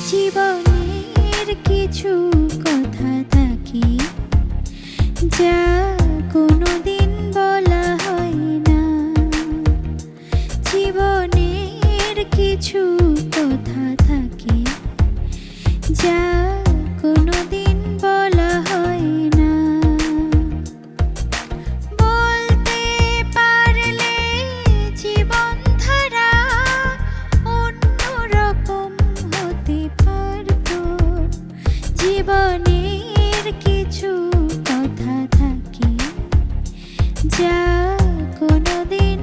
জীবনের কিছু কথা থাকে যা কোনোদিন বলা হয় না। জীবনের কিছু কথা থাকে যা কোনোদিন বলা হয় না। বলতে পারলে জীবনধারা অন্যরকম হতে পারত। জীবনের কিছু কথা থাকে যা কোনোদিন